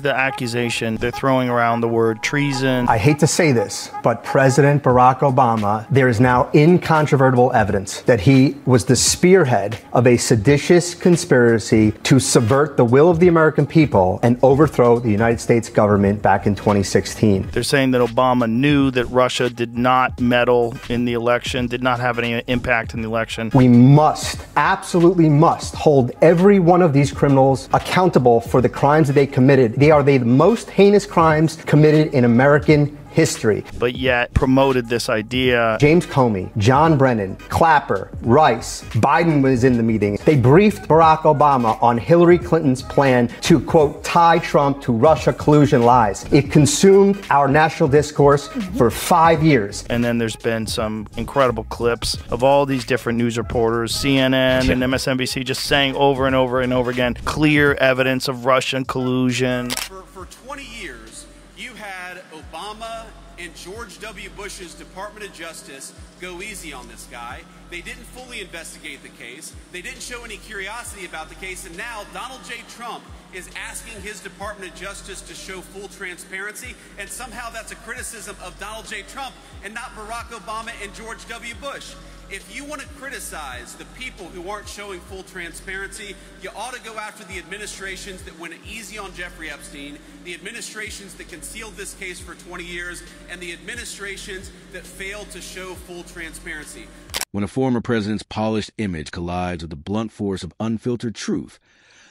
The accusation, they're throwing around the word treason. I hate to say this, but President Barack Obama, there is now incontrovertible evidence that he was the spearhead of a seditious conspiracy to subvert the will of the American people and overthrow the United States government back in 2016. They're saying that Obama knew that Russia did not meddle in the election, did not have any impact in the election. We must, absolutely must, hold every one of these criminals accountable for the crimes that they committed. They are the most heinous crimes committed in American history. But yet promoted this idea. James Comey, John Brennan, Clapper, Rice, Biden was in the meeting. They briefed Barack Obama on Hillary Clinton's plan to, quote, tie Trump to Russia collusion lies. It consumed our national discourse for 5 years. And then there's been some incredible clips of all these different news reporters, CNN and MSNBC, just saying over and over and over again, clear evidence of Russian collusion. For 20 years, you had Obama and George W. Bush's Department of Justice go easy on this guy. They didn't fully investigate the case. They didn't show any curiosity about the case. And now Donald J. Trump is asking his Department of Justice to show full transparency. And somehow that's a criticism of Donald J. Trump and not Barack Obama and George W. Bush. If you want to criticize the people who aren't showing full transparency, you ought to go after the administrations that went easy on Jeffrey Epstein, the administrations that concealed this case for 20 years, and the administrations that failed to show full transparency. When a former president's polished image collides with the blunt force of unfiltered truth,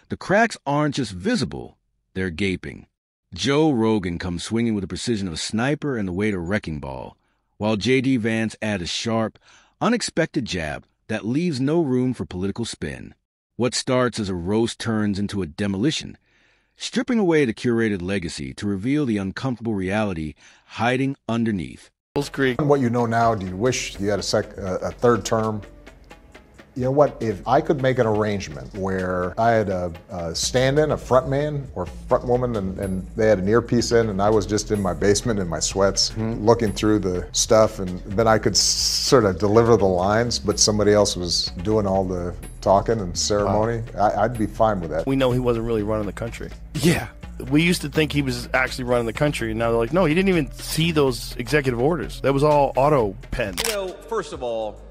the cracks aren't just visible, they're gaping. Joe Rogan comes swinging with the precision of a sniper and the weight of a wrecking ball, while J.D. Vance adds a sharp, unexpected jab that leaves no room for political spin. What starts as a roast turns into a demolition, stripping away the curated legacy to reveal the uncomfortable reality hiding underneath. What you know now, do you wish you had a third term? You know what, if I could make an arrangement where I had a stand-in, a front man or front woman, and they had an earpiece in, and I was just in my basement in my sweats looking through the stuff, and then I could sort of deliver the lines, but somebody else was doing all the talking and ceremony, I'd be fine with that. We know he wasn't really running the country. Yeah. We used to think he was actually running the country, and now they're like, no, he didn't even see those executive orders. That was all auto-penned. You know, first of all,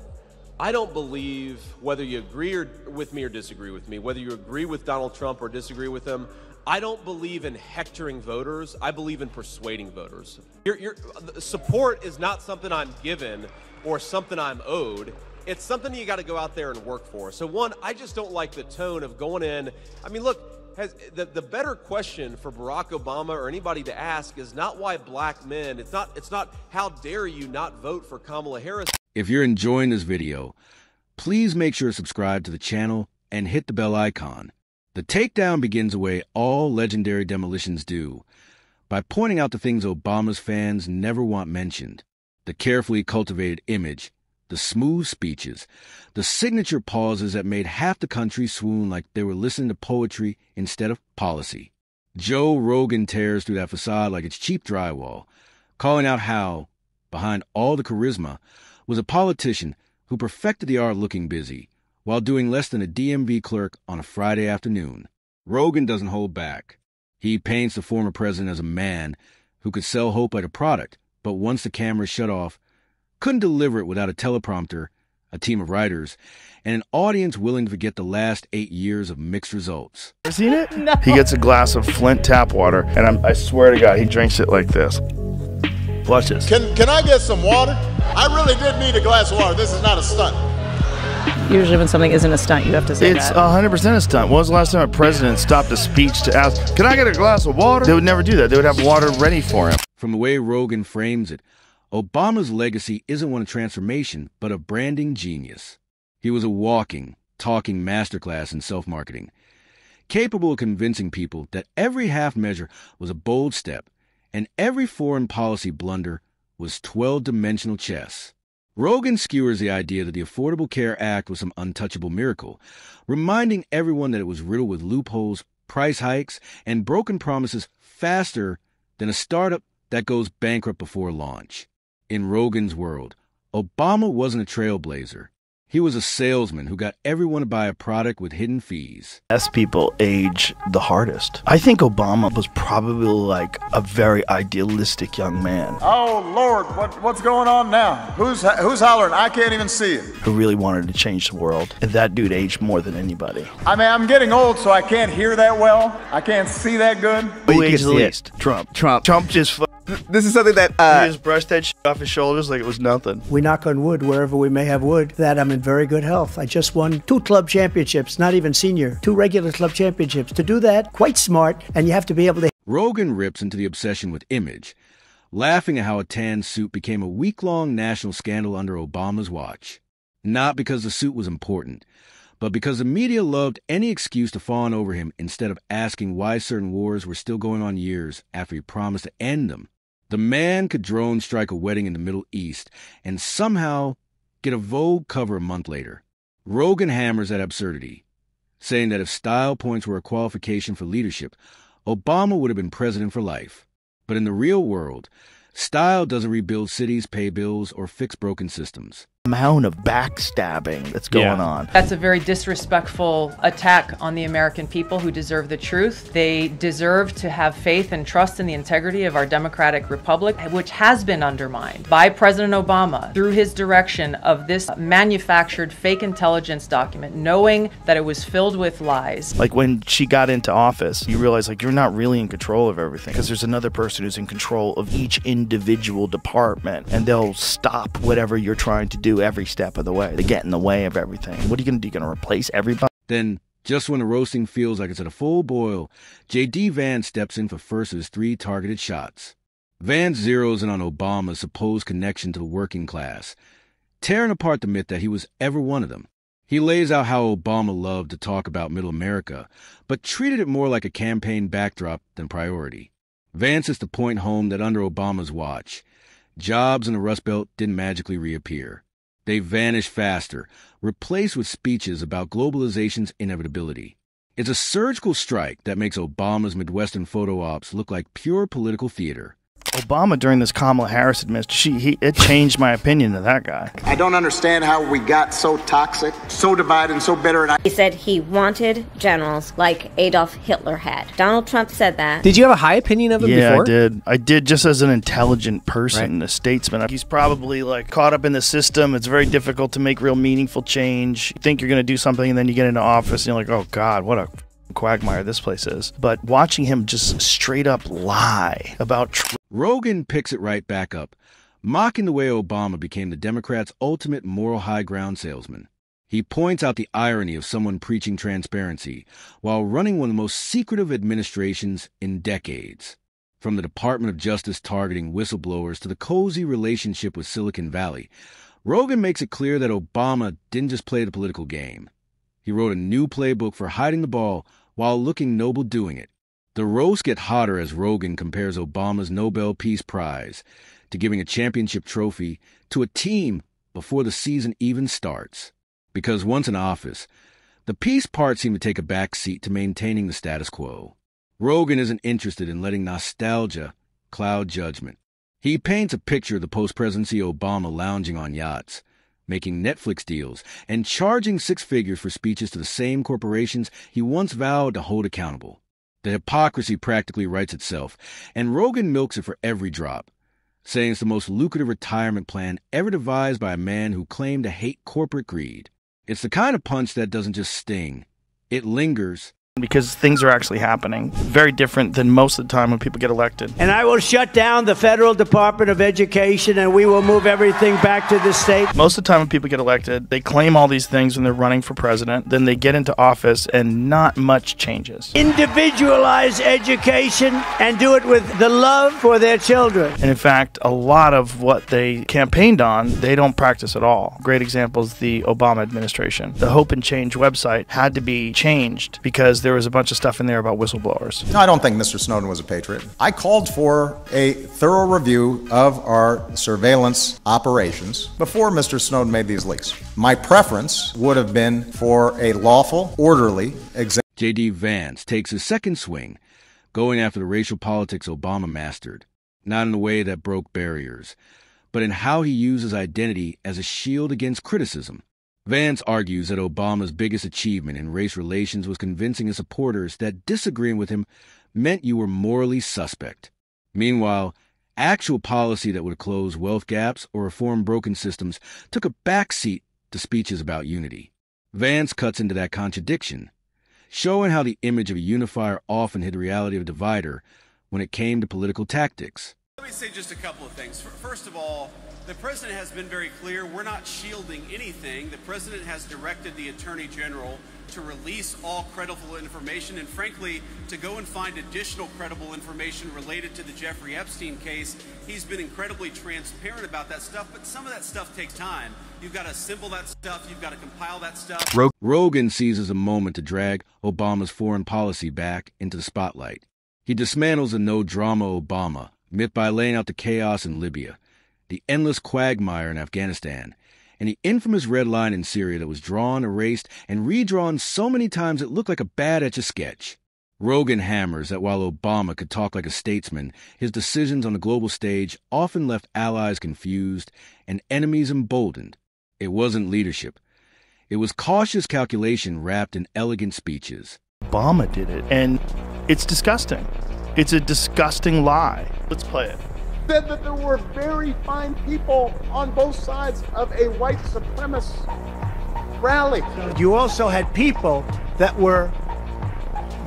I don't believe, whether you agree with me or disagree with me, whether you agree with Donald Trump or disagree with him, I don't believe in hectoring voters. I believe in persuading voters. Support is not something I'm given or something I'm owed. It's something you got to go out there and work for. So one, I just don't like the tone of going in. I mean, look, the better question for Barack Obama or anybody to ask is not why black men, it's not how dare you not vote for Kamala Harris. If you're enjoying this video, please make sure to subscribe to the channel and hit the bell icon. The takedown begins the way all legendary demolitions do, by pointing out the things Obama's fans never want mentioned. The carefully cultivated image, the smooth speeches, the signature pauses that made half the country swoon like they were listening to poetry instead of policy. Joe Rogan tears through that facade like it's cheap drywall, calling out how, behind all the charisma, was a politician who perfected the art of looking busy while doing less than a DMV clerk on a Friday afternoon. Rogan doesn't hold back. He paints the former president as a man who could sell hope like a product, but once the cameras shut off, couldn't deliver it without a teleprompter, a team of writers, and an audience willing to forget the last 8 years of mixed results. Ever seen it? No. He gets a glass of Flint tap water, and I swear to God, he drinks it like this. Watch this. Can I get some water? I really did need a glass of water. This is not a stunt. Usually when something isn't a stunt, you have to say It's that. 100% a stunt. When was the last time a president stopped a speech to ask, can I get a glass of water? They would never do that. They would have water ready for him. From the way Rogan frames it, Obama's legacy isn't one of transformation, but of branding genius. He was a walking, talking masterclass in self-marketing, capable of convincing people that every half measure was a bold step, and every foreign policy blunder was 12-dimensional chess. Rogan skewers the idea that the Affordable Care Act was some untouchable miracle, reminding everyone that it was riddled with loopholes, price hikes, and broken promises faster than a startup that goes bankrupt before launch. In Rogan's world, Obama wasn't a trailblazer. He was a salesman who got everyone to buy a product with hidden fees. Best people age the hardest. I think Obama was probably like a very idealistic young man. Oh, Lord, what's going on now? Who's hollering? I can't even see it. Who really wanted to change the world. And that dude aged more than anybody. I mean, I'm getting old, so I can't hear that well. I can't see that good. Who aged the least? Trump. Trump just This is something that he just brushed that shit off his shoulders like it was nothing. We knock on wood wherever we may have wood that I'm in very good health. I just won 2 club championships, not even senior, 2 regular club championships. To do that, quite smart, and you have to be able to. Rogan rips into the obsession with image, laughing at how a tan suit became a week-long national scandal under Obama's watch. Not because the suit was important, but because the media loved any excuse to fawn over him instead of asking why certain wars were still going on years after he promised to end them. The man could drone strike a wedding in the Middle East and somehow get a Vogue cover a month later. Rogan hammers at absurdity, saying that if style points were a qualification for leadership, Obama would have been president for life. But in the real world, style doesn't rebuild cities, pay bills, or fix broken systems. Amount of backstabbing that's going on. That's a very disrespectful attack on the American people who deserve the truth. They deserve to have faith and trust in the integrity of our democratic republic, which has been undermined by President Obama through his direction of this manufactured fake intelligence document, knowing that it was filled with lies. Like when she got into office, you realize like you're not really in control of everything because there's another person who's in control of each individual department, and they'll stop whatever you're trying to do every step of the way. They get in the way of everything. What are you going to do? You're going to replace everybody? Then, just when the roasting feels like it's at a full boil, J.D. Vance steps in for first of his 3 targeted shots. Vance zeroes in on Obama's supposed connection to the working class, tearing apart the myth that he was ever one of them. He lays out how Obama loved to talk about middle America, but treated it more like a campaign backdrop than priority. Vance is to point home that under Obama's watch, jobs in the Rust Belt didn't magically reappear. They vanished faster, replaced with speeches about globalization's inevitability. It's a surgical strike that makes Obama's Midwestern photo ops look like pure political theater. Obama during this Kamala Harris administration, it changed my opinion of that guy. I don't understand how we got so toxic, so divided, and so bitter. He said he wanted generals like Adolf Hitler had. Donald Trump said that. Did you have a high opinion of him before? Yeah, I did. I did just as an intelligent person, a statesman. He's probably like caught up in the system. It's very difficult to make real meaningful change. You think you're going to do something and then you get into office and you're like, oh God, what a quagmire this place is. But watching him just straight up lie about Rogan picks it right back up, mocking the way Obama became the Democrats' ultimate moral high ground salesman. He points out the irony of someone preaching transparency while running one of the most secretive administrations in decades. From the Department of Justice targeting whistleblowers to the cozy relationship with Silicon Valley, Rogan makes it clear that Obama didn't just play the political game. He wrote a new playbook for hiding the ball while looking noble doing it. The roasts get hotter as Rogan compares Obama's Nobel Peace Prize to giving a championship trophy to a team before the season even starts. Because once in office, the peace part seemed to take a back seat to maintaining the status quo. Rogan isn't interested in letting nostalgia cloud judgment. He paints a picture of the post-presidency Obama lounging on yachts, making Netflix deals, and charging 6 figures for speeches to the same corporations he once vowed to hold accountable. The hypocrisy practically writes itself, and Rogan milks it for every drop, saying it's the most lucrative retirement plan ever devised by a man who claimed to hate corporate greed. It's the kind of punch that doesn't just sting, it lingers. Because things are actually happening. Very different than most of the time when people get elected. And I will shut down the Federal Department of Education, and we will move everything back to the state. Most of the time when people get elected, they claim all these things when they're running for president. Then they get into office and not much changes. Individualize education and do it with the love for their children. And in fact, a lot of what they campaigned on, they don't practice at all. Great example is the Obama administration. The Hope and Change website had to be changed because there was a bunch of stuff in there about whistleblowers. No, I don't think Mr. Snowden was a patriot. I called for a thorough review of our surveillance operations before Mr. Snowden made these leaks. My preference would have been for a lawful, orderly exam. J.D. Vance takes his second swing, going after the racial politics Obama mastered, not in a way that broke barriers, but in how he uses identity as a shield against criticism. Vance argues that Obama's biggest achievement in race relations was convincing his supporters that disagreeing with him meant you were morally suspect. Meanwhile, actual policy that would close wealth gaps or reform broken systems took a backseat to speeches about unity. Vance cuts into that contradiction, showing how the image of a unifier often hid the reality of a divider when it came to political tactics. Let me say just a couple of things. First of all, the president has been very clear. We're not shielding anything. The president has directed the attorney general to release all credible information and, frankly, to go and find additional credible information related to the Jeffrey Epstein case. He's been incredibly transparent about that stuff, but some of that stuff takes time. You've got to assemble that stuff. You've got to compile that stuff. Rogan seizes a moment to drag Obama's foreign policy back into the spotlight. He dismantles the no-drama Obama myth by laying out the chaos in Libya, the endless quagmire in Afghanistan, and the infamous red line in Syria that was drawn, erased, and redrawn so many times it looked like a bad-etch sketch. Rogan hammers that while Obama could talk like a statesman, his decisions on the global stage often left allies confused and enemies emboldened. It wasn't leadership. It was cautious calculation wrapped in elegant speeches. Obama did it, and it's disgusting. It's a disgusting lie. Let's play it. Said that there were very fine people on both sides of a white supremacist rally. You also had people that were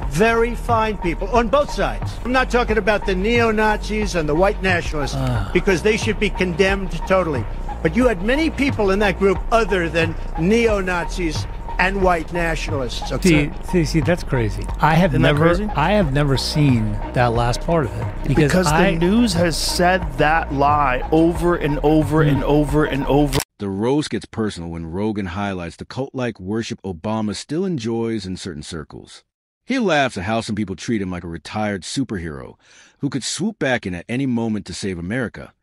very fine people on both sides. I'm not talking about the neo-Nazis and the white nationalists because they should be condemned totally. But you had many people in that group other than neo-Nazis and white nationalists. Okay? See, that's crazy. I have never seen that last part of it because the news has said that lie over and over and over and over. The roast gets personal when Rogan highlights the cult-like worship Obama still enjoys in certain circles. He laughs at how some people treat him like a retired superhero who could swoop back in at any moment to save America,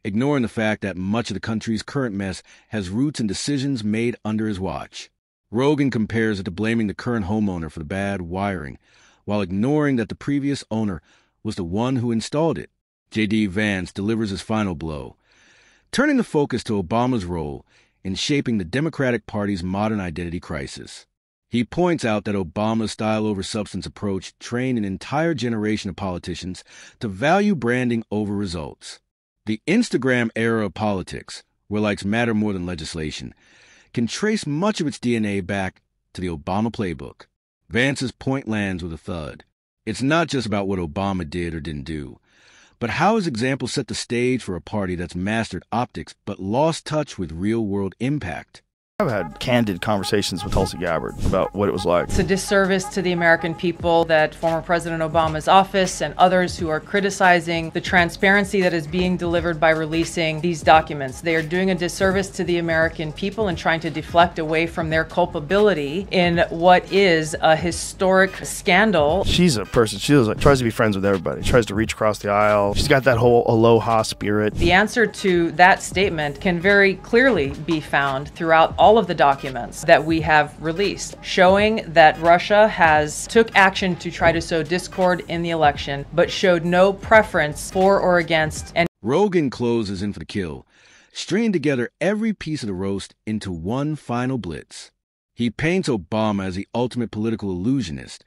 ignoring the fact that much of the country's current mess has roots in decisions made under his watch. Rogan compares it to blaming the current homeowner for the bad wiring, while ignoring that the previous owner was the one who installed it. J.D. Vance delivers his final blow, turning the focus to Obama's role in shaping the Democratic Party's modern identity crisis. He points out that Obama's style-over-substance approach trained an entire generation of politicians to value branding over results. The Instagram era of politics, where likes matter more than legislation, can trace much of its DNA back to the Obama playbook. Vance's point lands with a thud. It's not just about what Obama did or didn't do, but how his example set the stage for a party that's mastered optics but lost touch with real-world impact. I've had candid conversations with Tulsi Gabbard about what it was like. It's a disservice to the American people that former President Obama's office and others who are criticizing the transparency that is being delivered by releasing these documents. They are doing a disservice to the American people and trying to deflect away from their culpability in what is a historic scandal. She's a person, tries to be friends with everybody, tries to reach across the aisle. She's got that whole aloha spirit. The answer to that statement can very clearly be found throughout all of the documents that we have released, showing that Russia has took action to try to sow discord in the election, but showed no preference for or against. And Rogan closes in for the kill, stringing together every piece of the roast into one final blitz. He paints Obama as the ultimate political illusionist,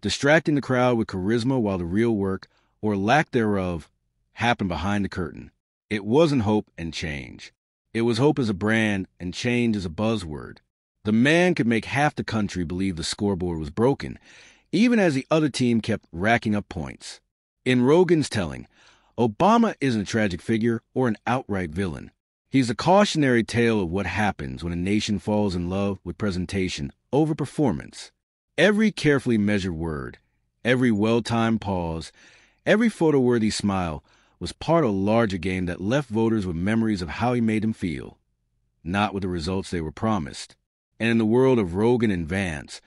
distracting the crowd with charisma while the real work, or lack thereof, happened behind the curtain. It wasn't hope and change. It was hope as a brand and change as a buzzword. The man could make half the country believe the scoreboard was broken, even as the other team kept racking up points. In Rogan's telling, Obama isn't a tragic figure or an outright villain. He's a cautionary tale of what happens when a nation falls in love with presentation over performance. Every carefully measured word, every well-timed pause, every photo-worthy smile was part of a larger game that left voters with memories of how he made them feel, not with the results they were promised. And in the world of Rogan and Vance,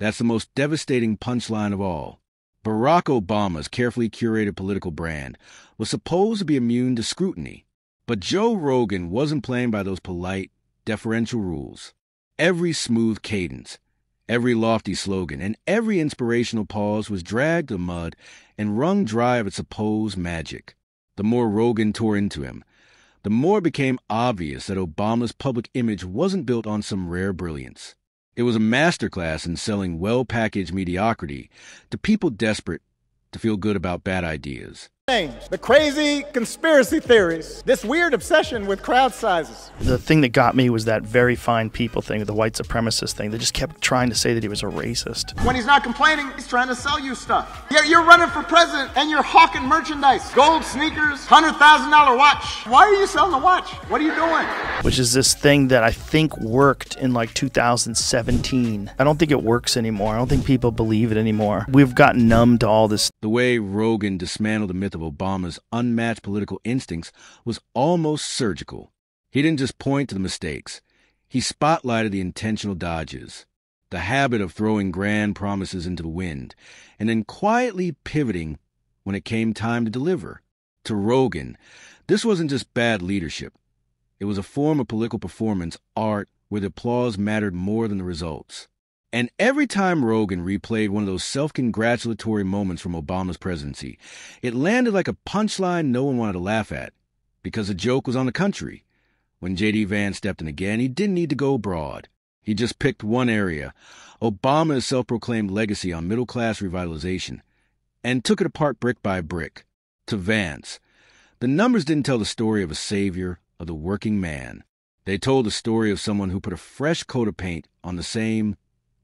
that's the most devastating punchline of all. Barack Obama's carefully curated political brand was supposed to be immune to scrutiny, but Joe Rogan wasn't playing by those polite, deferential rules. Every smooth cadence, every lofty slogan, and every inspirational pause was dragged to the mud and wrung dry of its supposed magic. The more Rogan tore into him, the more it became obvious that Obama's public image wasn't built on some rare brilliance. It was a masterclass in selling well-packaged mediocrity to people desperate to feel good about bad ideas. The crazy conspiracy theories, this weird obsession with crowd sizes. The thing that got me was that very fine people thing, the white supremacist thing. They just kept trying to say that he was a racist. When he's not complaining, he's trying to sell you stuff. You're running for president and you're hawking merchandise. Gold sneakers, $100,000 watch. Why are you selling the watch? What are you doing? Which is this thing that I think worked in like 2017. I don't think it works anymore. I don't think people believe it anymore. We've gotten numb to all this. The way Rogan dismantled the myth of Obama's unmatched political instincts was almost surgical. He didn't just point to the mistakes. He spotlighted the intentional dodges, the habit of throwing grand promises into the wind, and then quietly pivoting when it came time to deliver. To Rogan, this wasn't just bad leadership. It was a form of political performance art where the applause mattered more than the results. And every time Rogan replayed one of those self-congratulatory moments from Obama's presidency, it landed like a punchline no one wanted to laugh at, because the joke was on the country. When J.D. Vance stepped in again, he didn't need to go broad. He just picked one area, Obama's self-proclaimed legacy on middle-class revitalization, and took it apart brick by brick. To Vance, the numbers didn't tell the story of a savior, of the working man. They told the story of someone who put a fresh coat of paint on the same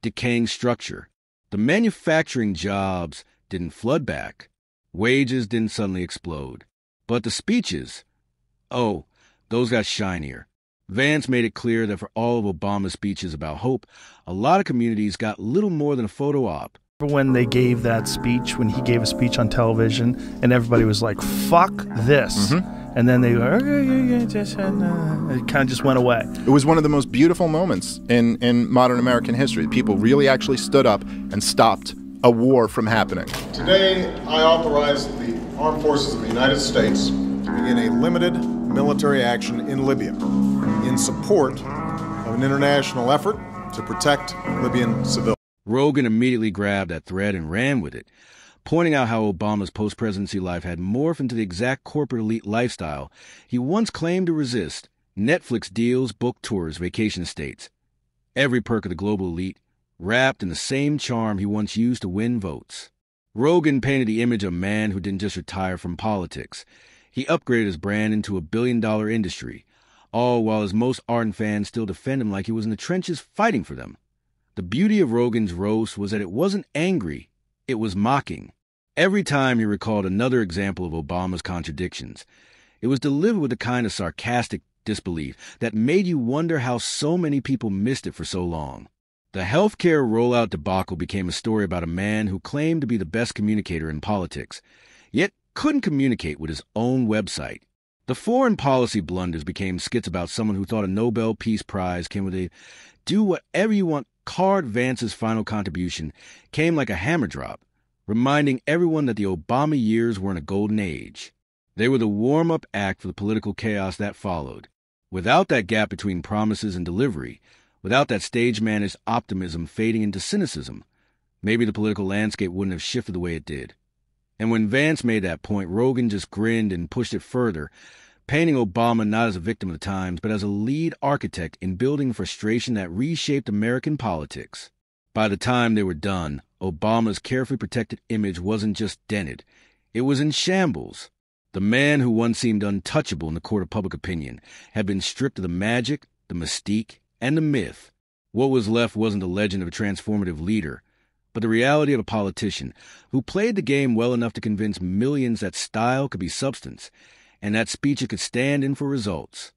decaying structure. The manufacturing jobs didn't flood back. Wages didn't suddenly explode. But the speeches, oh, those got shinier. Vance made it clear that for all of Obama's speeches about hope, a lot of communities got little more than a photo op. When they gave that speech, when he gave a speech on television, and everybody was like, fuck this. And then they go, it kind of just went away. It was one of the most beautiful moments in modern American history. People really actually stood up and stopped a war from happening. Today, I authorize the Armed Forces of the United States to begin a limited military action in Libya in support of an international effort to protect Libyan civilians. Rogan immediately grabbed that thread and ran with it, pointing out how Obama's post-presidency life had morphed into the exact corporate elite lifestyle he once claimed to resist: Netflix deals, book tours, vacation estates. Every perk of the global elite, wrapped in the same charm he once used to win votes. Rogan painted the image of a man who didn't just retire from politics. He upgraded his brand into a billion-dollar industry, all while his most ardent fans still defend him like he was in the trenches fighting for them. The beauty of Rogan's roast was that it wasn't angry, it was mocking. Every time he recalled another example of Obama's contradictions, it was delivered with the kind of sarcastic disbelief that made you wonder how so many people missed it for so long. The healthcare rollout debacle became a story about a man who claimed to be the best communicator in politics, yet couldn't communicate with his own website. The foreign policy blunders became skits about someone who thought a Nobel Peace Prize came with a do whatever you want card. Vance's final contribution came like a hammer drop, reminding everyone that the Obama years were in a golden age. They were the warm-up act for the political chaos that followed. Without that gap between promises and delivery, without that stage-managed optimism fading into cynicism, maybe the political landscape wouldn't have shifted the way it did. And when Vance made that point, Rogan just grinned and pushed it further, painting Obama not as a victim of the times, but as a lead architect in building frustration that reshaped American politics. By the time they were done, Obama's carefully protected image wasn't just dented, it was in shambles. The man who once seemed untouchable in the court of public opinion had been stripped of the magic, the mystique, and the myth. What was left wasn't the legend of a transformative leader, but the reality of a politician who played the game well enough to convince millions that style could be substance, and that speech it could stand in for results.